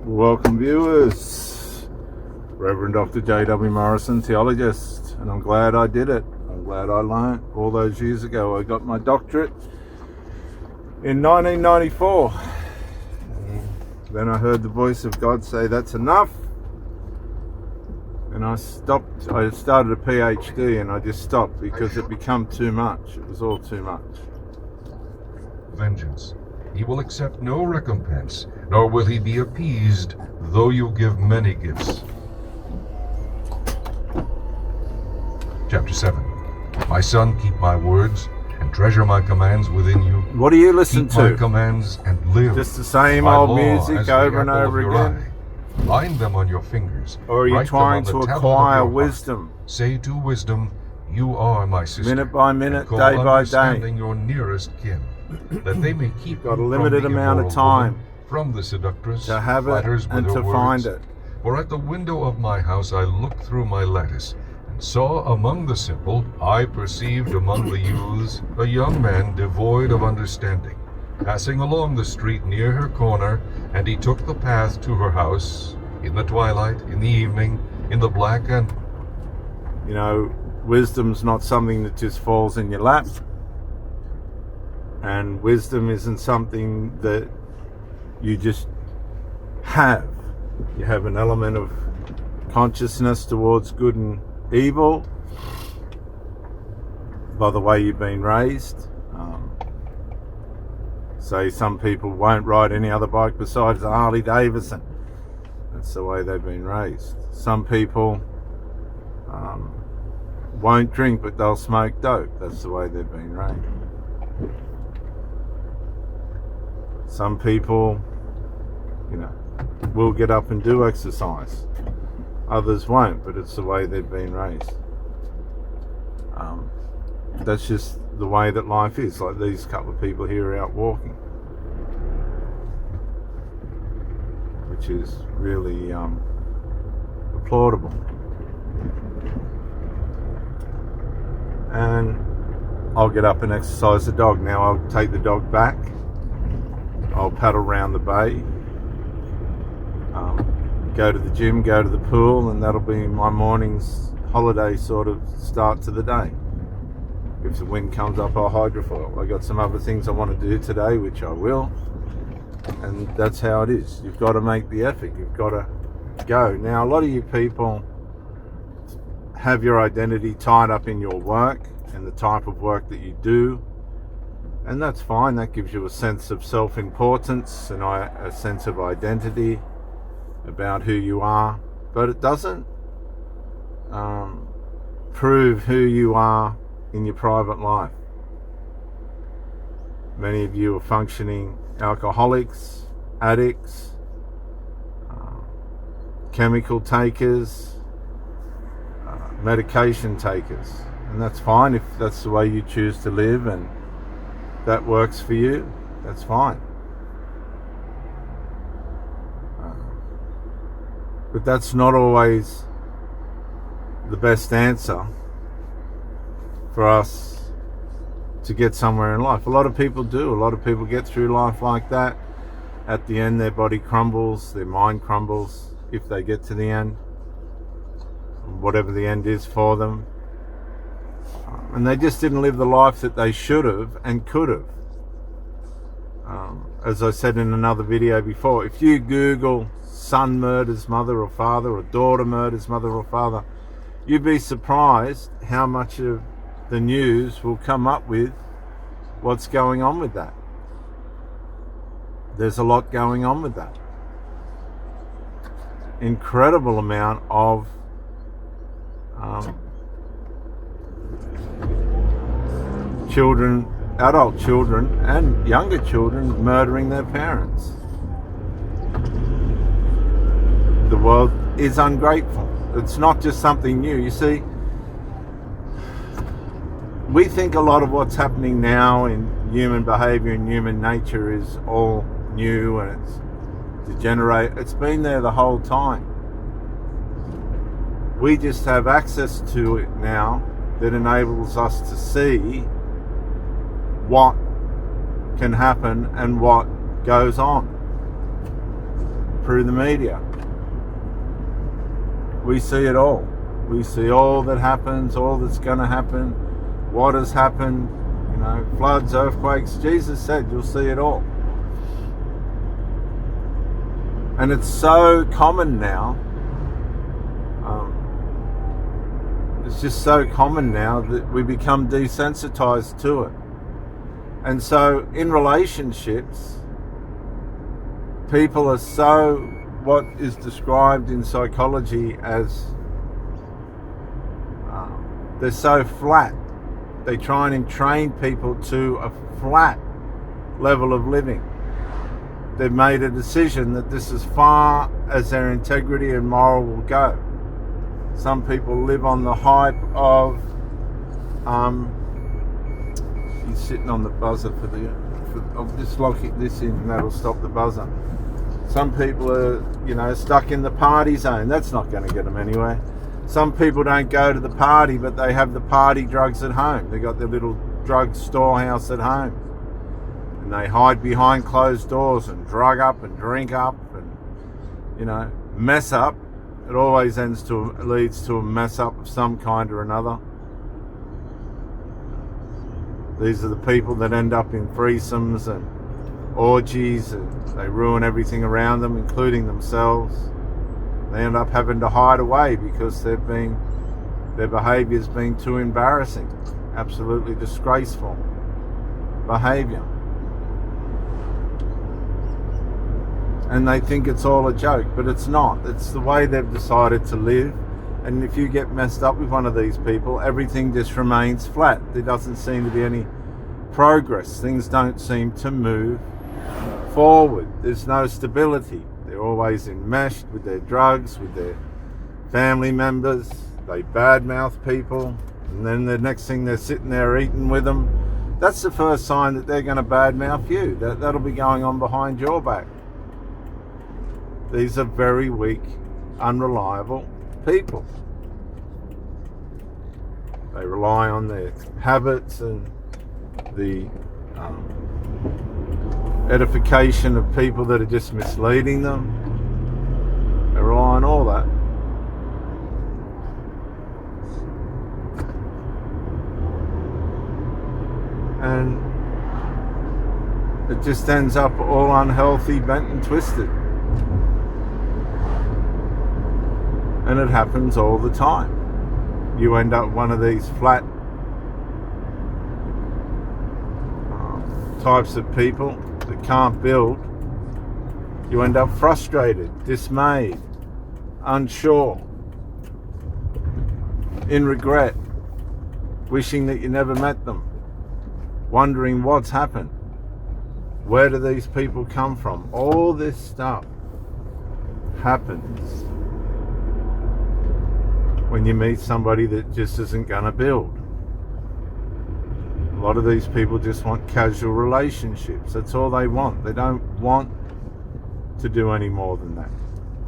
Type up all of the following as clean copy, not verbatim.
Welcome viewers, Reverend Dr. J.W. Morrison, theologist, and I'm glad I did it. I'm glad I learned all those years ago. I got my doctorate in 1994. Then I heard the voice of God say, that's enough. And I stopped. I started a PhD and I just stopped because it became too much. It was all too much. Vengeance. He will accept no recompense, nor will he be appeased, though you give many gifts. Chapter 7. My son, keep my words, and treasure my commands within you. What do you listen keep to? My commands and live. Just the same My old law music as over the and apple of over your again? eye. Bind them on your fingers. Or are you Write them trying on the to tablet of acquire your heart. wisdom? Say to wisdom, you are my sister. Minute by minute, and call day by day. understanding your nearest kin, that they may keep Got a you limited from the amount of immoral time woman, from the seductress, to have it flatters with and her to words. find it. For at the window of my house I looked through my lattice, and saw among the simple, I perceived among the youths, a young man devoid of understanding, passing along the street near her corner, and he took the path to her house, in the twilight, in the evening, in the black and... You know, wisdom's not something that just falls in your lap. And wisdom isn't something that you just have. You have an element of consciousness towards good and evil by the way you've been raised. Say some people won't ride any other bike besides a Harley Davidson. That's the way they've been raised. Some people won't drink, but they'll smoke dope. That's the way they've been raised. Some people, will get up and do exercise. Others won't, but it's the way they've been raised. That's just the way that life is. Like these couple of people here are out walking, which is really applaudable. And I'll get up and exercise the dog. Now I'll take the dog back. I'll paddle around the bay, go to the gym, go to the pool, and that'll be my morning's holiday sort of start to the day. If the wind comes up, I'll hydrofoil. I got some other things I want to do today, which I will, and that's how it is. You've got to make the effort. You've got to go. Now, a lot of you people have your identity tied up in your work and the type of work that you do. And that's fine. That gives you a sense of self-importance and a sense of identity about who you are. But it doesn't prove who you are in your private life. Many of you are functioning alcoholics, addicts, chemical takers, medication takers. And that's fine if that's the way you choose to live and that works for you, that's fine. But that's not always the best answer for us to get somewhere in life. A lot of people do. A lot of people get through life like that. At the end, their body crumbles, their mind crumbles, if they get to the end, whatever the end is for them. And they just didn't live the life that they should have and could have. As I said in another video before, if you Google son murders mother or father, or daughter murders mother or father, you'd be surprised how much of the news will come up with what's going on with that. There's a lot going on with that. Incredible amount of children, adult children and younger children murdering their parents. The world is ungrateful. It's not just something new. You see, we think a lot of what's happening now in human behavior and human nature is all new and it's degenerate. It's been there the whole time. We just have access to it now that enables us to see what can happen and what goes on. through the media. We see it all. We see all that happens, all that's going to happen, what has happened, you know, floods, earthquakes. Jesus said you'll see it all. And it's so common now. It's just so common now that we become desensitized to it. And so in relationships, people are so, what is described in psychology as, they're so flat. They try and train people to a flat level of living. They've made a decision that this is far as their integrity and moral will go. Some people live on the hype of, he's sitting on the buzzer I'll just lock this in and that'll stop the buzzer. Some people are, you know, stuck in the party zone. That's not going to get them anywhere. Some people don't go to the party, but they have the party drugs at home. They got their little drug storehouse at home. And they hide behind closed doors and drug up and drink up and, you know, mess up. It always leads to a mess up of some kind or another. These are the people that end up in threesomes and orgies, and they ruin everything around them, including themselves. They end up having to hide away because their behaviour's been too embarrassing, absolutely disgraceful behaviour. And they think it's all a joke, but it's not. It's the way they've decided to live. And if you get messed up with one of these people, everything just remains flat. There doesn't seem to be any progress. Things don't seem to move forward. There's no stability. They're always enmeshed with their drugs, with their family members. They badmouth people. And then the next thing, they're sitting there eating with them. That's the first sign that they're going to badmouth you. That'll be going on behind your back. These are very weak, unreliable people. They rely on their habits and the edification of people that are just misleading them. They rely on all that. And it just ends up all unhealthy, bent and twisted. And it happens all the time. You end up one of these flat types of people that can't build. You end up frustrated, dismayed, unsure, in regret, wishing that you never met them, wondering what's happened. Where do these people come from? All this stuff happens when you meet somebody that just isn't going to build. A lot of these people just want casual relationships. That's all they want. They don't want to do any more than that.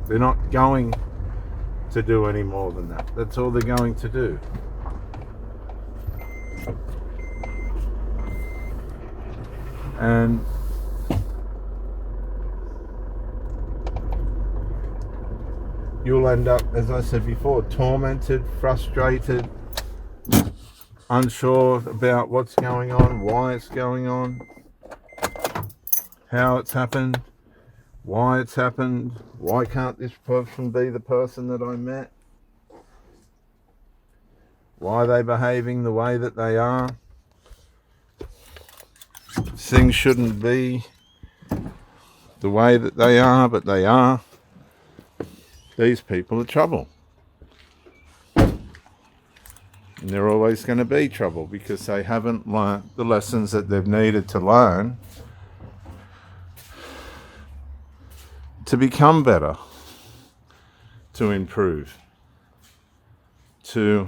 They're not going to do any more than that. That's all they're going to do. And you'll end up, as I said before, tormented, frustrated, unsure about what's going on, why it's going on, how it's happened, why it's happened, why can't this person be the person that I met, why are they behaving the way that they are. Things shouldn't be the way that they are, but they are. These people are trouble. And they're always going to be trouble because they haven't learnt the lessons that they've needed to learn to become better, to improve, to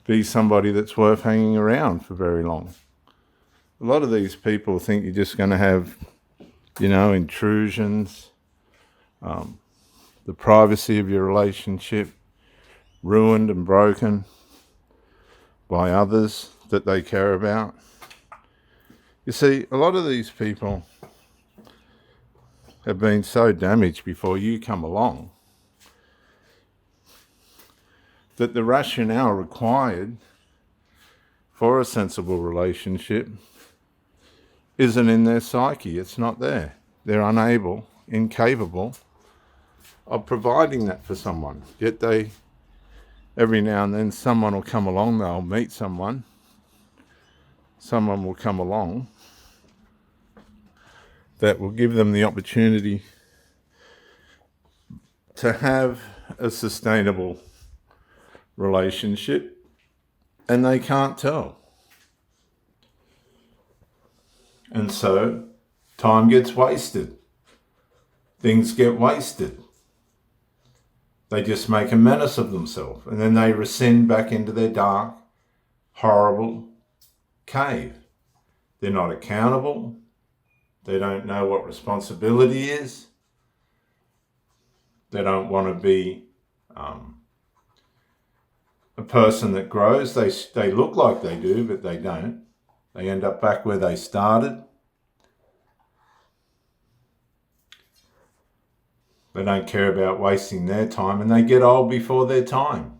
be somebody that's worth hanging around for very long. A lot of these people think you're just going to have, intrusions, the privacy of your relationship ruined and broken by others that they care about. You see, a lot of these people have been so damaged before you come along that the rationale required for a sensible relationship isn't in their psyche. It's not there. They're unable, incapable of providing that for someone. Yet every now and then someone will come along, they'll meet someone will come along that will give them the opportunity to have a sustainable relationship, and they can't tell. And so time gets wasted. Things get wasted. They just make a menace of themselves, and then they rescind back into their dark, horrible cave. They're not accountable. They don't know what responsibility is. They don't want to be a person that grows. They look like they do, but they don't. They end up back where they started. They don't care about wasting their time, and they get old before their time.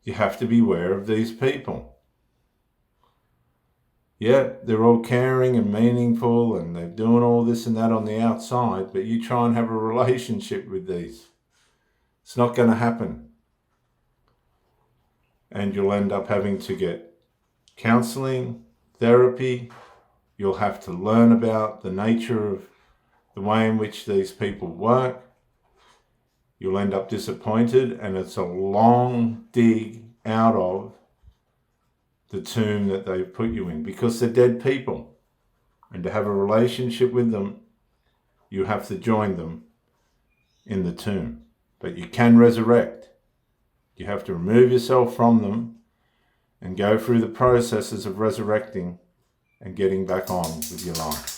You have to be aware of these people. Yeah, they're all caring and meaningful, and they're doing all this and that on the outside, but you try and have a relationship with these. It's not going to happen. And you'll end up having to get counseling, therapy. You'll have to learn about the nature of the way in which these people work. You'll end up disappointed, and it's a long dig out of the tomb that they've put you in, because they're dead people. And to have a relationship with them, you have to join them in the tomb. But you can resurrect. You have to remove yourself from them and go through the processes of resurrecting and getting back on with your life.